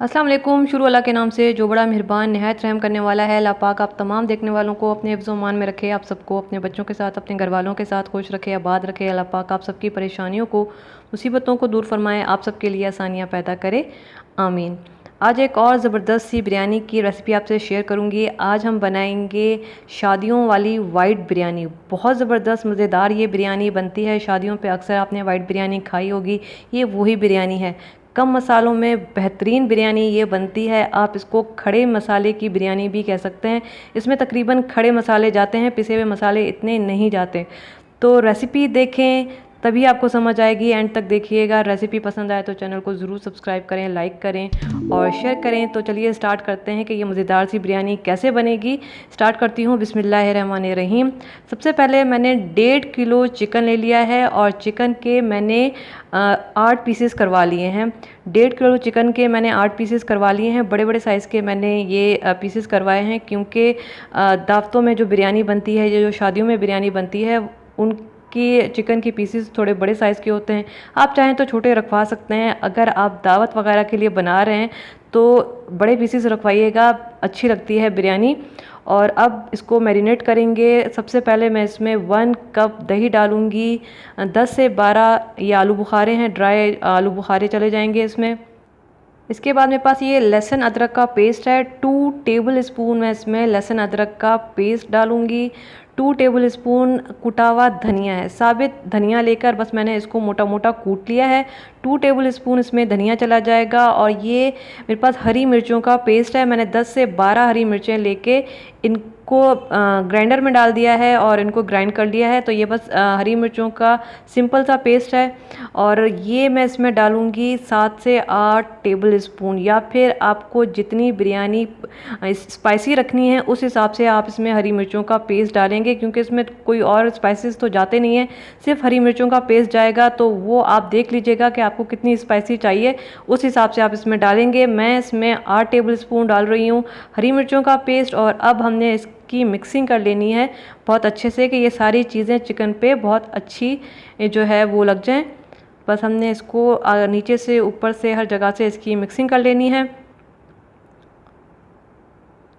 अस्सलाम वालेकुम। शुरू अल्लाह के नाम से जो बड़ा मेहरबान नहायत रहम करने वाला है। अल्लाह पाक आप तमाम देखने वालों को अपने हिफ्ज़ मान में रखे, आप सबको अपने बच्चों के साथ, अपने घर वालों के साथ खुश रखे, आबाद रखे। अल्लाह पाक आप सबकी परेशानियों को, मुसीबतों को दूर फरमाए, आप सबके लिए आसानियाँ पैदा करे, आमीन। आज एक और ज़बरदस्त सी बिरयानी की रेसिपी आपसे शेयर करूंगी। आज हम बनाएंगे शादियों वाली वाइट बिरयानी। बहुत ज़बरदस्त मज़ेदार ये बिरयानी बनती है शादियों पे। अक्सर आपने वाइट बिरयानी खाई होगी, ये वही बिरयानी है। कम मसालों में बेहतरीन बिरयानी ये बनती है। आप इसको खड़े मसाले की बिरयानी भी कह सकते हैं। इसमें तकरीबन खड़े मसाले जाते हैं, पिसे हुए मसाले इतने नहीं जाते। तो रेसिपी देखें तभी आपको समझ आएगी, एंड तक देखिएगा। रेसिपी पसंद आए तो चैनल को ज़रूर सब्सक्राइब करें, लाइक करें और शेयर करें। तो चलिए स्टार्ट करते हैं कि ये मज़ेदार सी बिरयानी कैसे बनेगी। स्टार्ट करती हूँ बिस्मिल्लाहिर्रहमानिर्रहीम। सबसे पहले मैंने 1.5 किलो चिकन ले लिया है और चिकन के मैंने 8 पीसेस करवा लिए हैं। 1.5 किलो चिकन के मैंने 8 पीसेस करवा लिए हैं। बड़े बड़े साइज़ के मैंने ये पीसेस करवाए हैं, क्योंकि दावतों में जो बिरयानी बनती है, जो शादियों में बिरयानी बनती है, उनकी चिकन की पीसेस थोड़े बड़े साइज़ के होते हैं। आप चाहें तो छोटे रखवा सकते हैं। अगर आप दावत वगैरह के लिए बना रहे हैं तो बड़े पीसेस रखवाइएगा, अच्छी लगती है बिरयानी। और अब इसको मैरिनेट करेंगे। सबसे पहले मैं इसमें 1 कप दही डालूंगी। 10 से 12 ये आलू बुखारे हैं, ड्राई आलू बुखारे चले जाएंगे इसमें। इसके बाद मेरे पास ये लहसुन अदरक का पेस्ट है। 2 टेबल स्पून मैं इसमें लहसुन अदरक का पेस्ट डालूंगी। 2 टेबल स्पून कुटा हुआ धनिया है, साबित धनिया लेकर बस मैंने इसको मोटा मोटा कूट लिया है। 2 टेबल स्पून इसमें धनिया चला जाएगा। और ये मेरे पास हरी मिर्चों का पेस्ट है। मैंने 10 से 12 हरी मिर्चें लेके इनको ग्राइंडर में डाल दिया है और इनको ग्राइंड कर लिया है। तो ये बस हरी मिर्चों का सिंपल सा पेस्ट है। और ये मैं इसमें डालूँगी 7 से 8 टेबल स्पून, या फिर आपको जितनी बिरयानी स्पाइसी रखनी है उस हिसाब से आप इसमें हरी मिर्चों का पेस्ट डालेंगे, क्योंकि इसमें कोई और स्पाइसेस तो जाते नहीं हैं, सिर्फ हरी मिर्चों का पेस्ट जाएगा। तो वो आप देख लीजिएगा कि आपको कितनी स्पाइसी चाहिए, उस हिसाब से आप इसमें डालेंगे। मैं इसमें 8 टेबल स्पून डाल रही हूँ हरी मिर्चों का पेस्ट। और अब हमने की मिक्सिंग कर लेनी है बहुत अच्छे से, कि ये सारी चीज़ें चिकन पे बहुत अच्छी जो है वो लग जाएं। बस हमने इसको नीचे से ऊपर से हर जगह से इसकी मिक्सिंग कर लेनी है।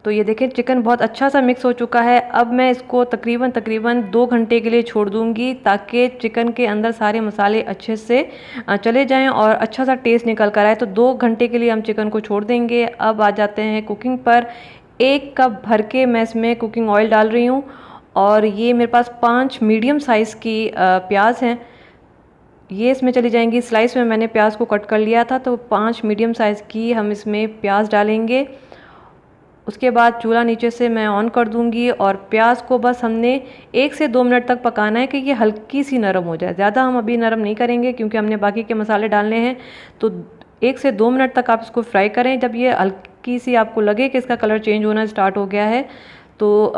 तो ये देखें चिकन बहुत अच्छा सा मिक्स हो चुका है। अब मैं इसको तकरीबन 2 घंटे के लिए छोड़ दूंगी, ताकि चिकन के अंदर सारे मसाले अच्छे से चले जाएं और अच्छा सा टेस्ट निकल कर आए। तो 2 घंटे के लिए हम चिकन को छोड़ देंगे। अब आ जाते हैं कुकिंग पर। 1 कप भर के मैं इसमें कुकिंग ऑयल डाल रही हूँ। और ये मेरे पास 5 मीडियम साइज़ की प्याज हैं, ये इसमें चली जाएंगी। स्लाइस में मैंने प्याज को कट कर लिया था, तो 5 मीडियम साइज़ की हम इसमें प्याज डालेंगे। उसके बाद चूल्हा नीचे से मैं ऑन कर दूंगी और प्याज को बस हमने 1 से 2 मिनट तक पकाना है, कि ये हल्की सी नरम हो जाए। ज़्यादा हम अभी नरम नहीं करेंगे, क्योंकि हमने बाकी के मसाले डालने हैं। तो 1 से 2 मिनट तक आप इसको फ्राई करें। जब ये हल्की सी आपको लगे कि इसका कलर चेंज होना स्टार्ट हो गया है, तो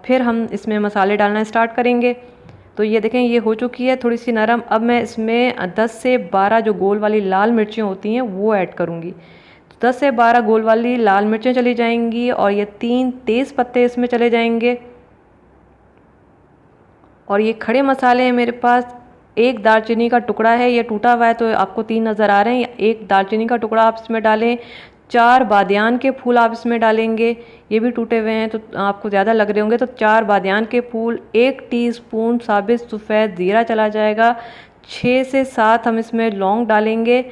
फिर हम इसमें मसाले डालना स्टार्ट करेंगे। तो ये देखें ये हो चुकी है थोड़ी सी नरम। अब मैं इसमें 10 से 12 जो गोल वाली लाल मिर्चें होती हैं वो ऐड करूँगी। 10 से 12 गोल वाली लाल मिर्चें चली जाएंगी और ये 3 तेज़ पत्ते इसमें चले जाएंगे। और ये खड़े मसाले हैं मेरे पास। 1 दालचीनी का टुकड़ा है, ये टूटा हुआ है तो आपको 3 नज़र आ रहे हैं। 1 दालचीनी का टुकड़ा आप इसमें डालें। 4 बादियान के फूल आप इसमें डालेंगे, ये भी टूटे हुए हैं तो आपको ज़्यादा लग रहे होंगे। तो 4 बादियान के फूल। 1 टीस्पून साबित सफ़ेद ज़ीरा चला जाएगा। 6 से 7 हम इसमें लौंग डालेंगे।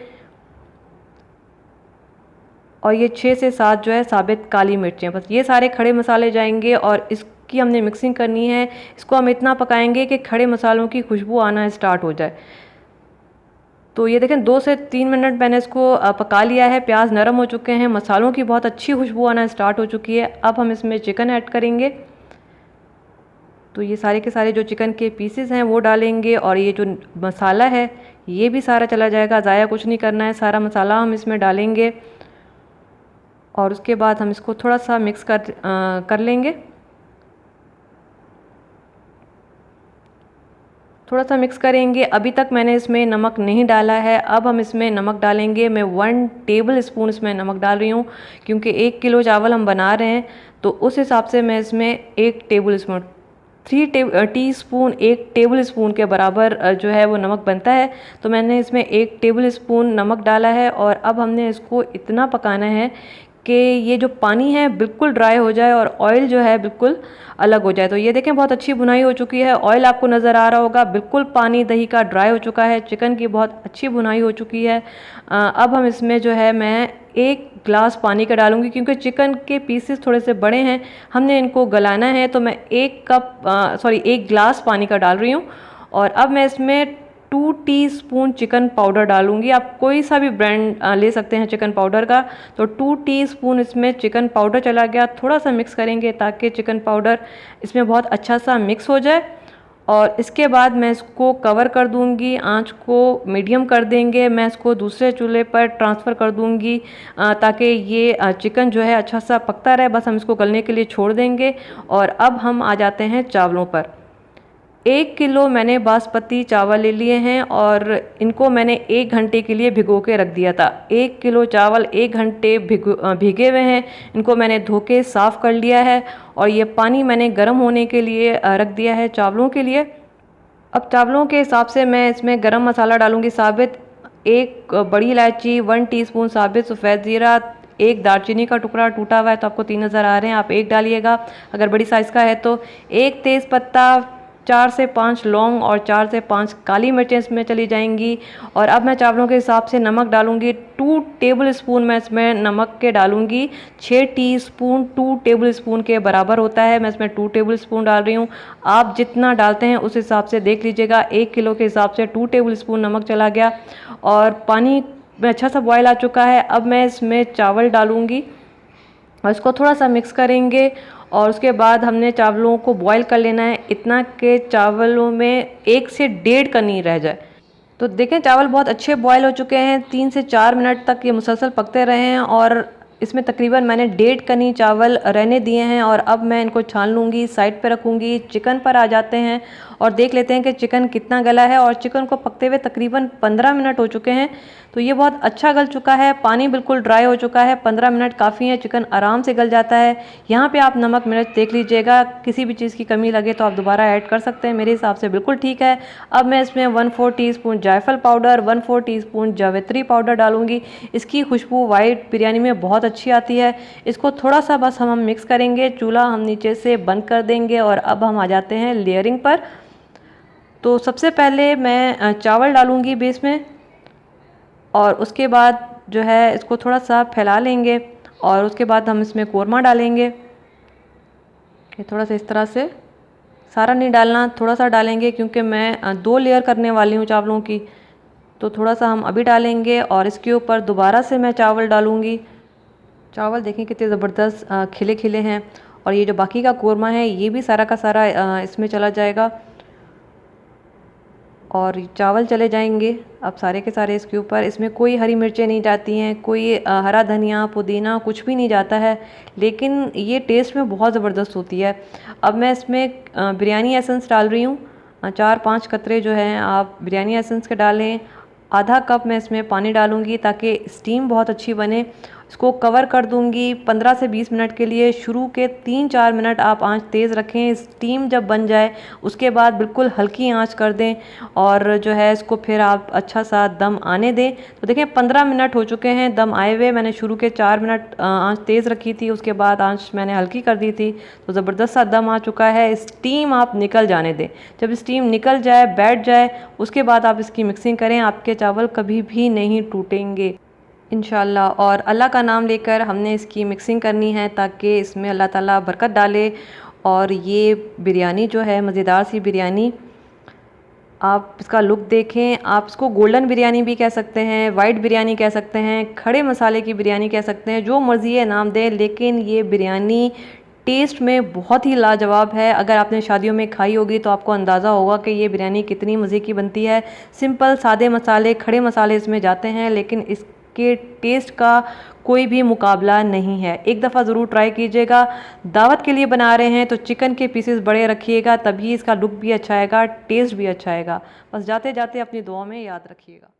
और ये 6 से 7 जो है साबित काली मिर्चें। बस ये सारे खड़े मसाले जाएंगे और इसकी हमने मिक्सिंग करनी है। इसको हम इतना पकाएंगे कि खड़े मसालों की खुशबू आना स्टार्ट हो जाए। तो ये देखें 2 से 3 मिनट मैंने इसको पका लिया है। प्याज नरम हो चुके हैं, मसालों की बहुत अच्छी खुशबू आना स्टार्ट हो चुकी है। अब हम इसमें चिकन ऐड करेंगे। तो ये सारे के सारे जो चिकन के पीसेस हैं वो डालेंगे। और ये जो मसाला है ये भी सारा चला जाएगा, ज़ाया कुछ नहीं करना है। सारा मसाला हम इसमें डालेंगे और उसके बाद हम इसको थोड़ा सा मिक्स कर लेंगे। थोड़ा सा मिक्स करेंगे। अभी तक मैंने इसमें नमक नहीं डाला है, अब हम इसमें नमक डालेंगे। मैं 1 टेबल स्पून इसमें नमक डाल रही हूँ, क्योंकि 1 किलो चावल हम बना रहे हैं, तो उस हिसाब से मैं इसमें 1 टेबल स्पून 1 टेबल स्पून के बराबर जो है वो नमक बनता है। तो मैंने इसमें 1 टेबल स्पून नमक डाला है और अब हमने इसको इतना पकाना है कि ये जो पानी है बिल्कुल ड्राई हो जाए और ऑयल जो है बिल्कुल अलग हो जाए। तो ये देखें बहुत अच्छी भुनाई हो चुकी है, ऑयल आपको नज़र आ रहा होगा, बिल्कुल पानी दही का ड्राई हो चुका है, चिकन की बहुत अच्छी भुनाई हो चुकी है। अब हम इसमें जो है मैं 1 ग्लास पानी का डालूंगी, क्योंकि चिकन के पीसेस थोड़े से बड़े हैं, हमने इनको गलाना है। तो मैं 1 ग्लास पानी का डाल रही हूँ। और अब मैं इसमें 2 टीस्पून चिकन पाउडर डालूंगी। आप कोई सा भी ब्रांड ले सकते हैं चिकन पाउडर का। तो 2 टीस्पून इसमें चिकन पाउडर चला गया। थोड़ा सा मिक्स करेंगे ताकि चिकन पाउडर इसमें बहुत अच्छा सा मिक्स हो जाए। और इसके बाद मैं इसको कवर कर दूंगी, आंच को मीडियम कर देंगे। मैं इसको दूसरे चूल्हे पर ट्रांसफ़र कर दूंगी ताकि ये चिकन जो है अच्छा सा पकता रहे। बस हम इसको गलने के लिए छोड़ देंगे। और अब हम आ जाते हैं चावलों पर। 1 किलो मैंने बासमती चावल ले लिए हैं और इनको मैंने 1 घंटे के लिए भिगो के रख दिया था। 1 किलो चावल 1 घंटे भीगे हुए हैं। इनको मैंने धो के साफ़ कर लिया है और ये पानी मैंने गर्म होने के लिए रख दिया है चावलों के लिए। अब चावलों के हिसाब से मैं इसमें गरम मसाला डालूँगी साबित, 1 बड़ी इलायची, 1 टीस्पून साबित सफ़ेद ज़ीरा, 1 दालचीनी का टुकड़ा टूटा हुआ है तो आपको 3 नज़र आ रहे हैं, आप 1 डालिएगा अगर बड़ी साइज़ का है तो। 1 तेज़पत्ता, 4 से 5 लौंग और 4 से 5 काली मिर्चें इसमें चली जाएंगी। और अब मैं चावलों के हिसाब से नमक डालूंगी। 2 टेबल स्पून मैं इसमें नमक के डालूंगी। 6 टीस्पून 2 टेबल स्पून के बराबर होता है, मैं इसमें 2 टेबल स्पून डाल रही हूँ। आप जितना डालते हैं उस हिसाब से देख लीजिएगा। 1 किलो के हिसाब से 2 टेबल स्पून नमक चला गया और पानी में अच्छा सा बॉयल आ चुका है। अब मैं इसमें चावल डालूंगी और इसको थोड़ा सा मिक्स करेंगे और उसके बाद हमने चावलों को बॉईल कर लेना है, इतना कि चावलों में 1 से 1.5 कनी रह जाए। तो देखें चावल बहुत अच्छे बॉईल हो चुके हैं, 3 से 4 मिनट तक ये मुसलसल पकते रहे हैं और इसमें तकरीबन मैंने 1.5 कनी चावल रहने दिए हैं। और अब मैं इनको छान लूँगी, साइड पे रखूँगी। चिकन पर आ जाते हैं और देख लेते हैं कि चिकन कितना गला है। और चिकन को पकते हुए तकरीबन 15 मिनट हो चुके हैं, तो ये बहुत अच्छा गल चुका है, पानी बिल्कुल ड्राई हो चुका है। 15 मिनट काफ़ी है, चिकन आराम से गल जाता है। यहाँ पे आप नमक मिर्च देख लीजिएगा, किसी भी चीज़ की कमी लगे तो आप दोबारा ऐड कर सकते हैं, मेरे हिसाब से बिल्कुल ठीक है। अब मैं इसमें 1/4 टीस्पून जायफल पाउडर, 1/4 टीस्पून जावित्री पाउडर डालूंगी। इसकी खुशबू वाइट बिरयानी में बहुत अच्छी आती है। इसको थोड़ा सा बस हम मिक्स करेंगे, चूल्हा हम नीचे से बंद कर देंगे। और अब हम आ जाते हैं लेयरिंग पर। तो सबसे पहले मैं चावल डालूंगी बेस में और उसके बाद जो है इसको थोड़ा सा फैला लेंगे और उसके बाद हम इसमें कोरमा डालेंगे। ये थोड़ा सा इस तरह से, सारा नहीं डालना, थोड़ा सा डालेंगे क्योंकि मैं 2 लेयर करने वाली हूँ चावलों की, तो थोड़ा सा हम अभी डालेंगे। और इसके ऊपर दोबारा से मैं चावल डालूँगी। चावल देखें कितने ज़बरदस्त खिले खिले हैं और ये जो बाकी का कोरमा है ये भी सारा का सारा इसमें चला जाएगा और चावल चले जाएंगे अब सारे के सारे इसके ऊपर। इसमें कोई हरी मिर्चें नहीं जाती हैं, कोई हरा धनिया पुदीना कुछ भी नहीं जाता है, लेकिन ये टेस्ट में बहुत ज़बरदस्त होती है। अब मैं इसमें बिरयानी एसेंस डाल रही हूँ, 4-5 कतरे जो हैं आप बिरयानी एसेंस के डालें। आधा कप मैं इसमें पानी डालूँगी ताकि स्टीम बहुत अच्छी बने। इसको कवर कर दूंगी 15 से 20 मिनट के लिए। शुरू के 3-4 मिनट आप आंच तेज़ रखें, स्टीम जब बन जाए उसके बाद बिल्कुल हल्की आंच कर दें और जो है इसको फिर आप अच्छा सा दम आने दें। तो देखें 15 मिनट हो चुके हैं दम आए हुए। मैंने शुरू के 4 मिनट आंच तेज़ रखी थी, उसके बाद आंच मैंने हल्की कर दी थी, तो ज़बरदस्त सा दम आ चुका है। स्टीम आप निकल जाने दें, जब स्टीम निकल जाए बैठ जाए उसके बाद आप इसकी मिक्सिंग करें, आपके चावल कभी भी नहीं टूटेंगे इंशाल्लाह। और अल्लाह का नाम लेकर हमने इसकी मिक्सिंग करनी है ताकि इसमें अल्लाह ताला बरकत डाले। और ये बिरयानी जो है मज़ेदार सी बिरयानी, आप इसका लुक देखें, आप इसको गोल्डन बिरयानी भी कह सकते हैं, वाइट बिरयानी कह सकते हैं, खड़े मसाले की बिरयानी कह सकते हैं, जो मर्ज़ी है नाम दें, लेकिन ये बिरयानी टेस्ट में बहुत ही लाजवाब है। अगर आपने शादियों में खाई होगी तो आपको अंदाज़ा होगा कि ये बिरयानी कितनी मज़े की बनती है। सिंपल सादे मसाले, खड़े मसाले इसमें जाते हैं, लेकिन इसके टेस्ट का कोई भी मुकाबला नहीं है। एक दफ़ा ज़रूर ट्राई कीजिएगा। दावत के लिए बना रहे हैं तो चिकन के पीसेस बड़े रखिएगा, तभी इसका लुक भी अच्छा आएगा, टेस्ट भी अच्छा आएगा। बस जाते जाते अपनी दुआ में याद रखिएगा।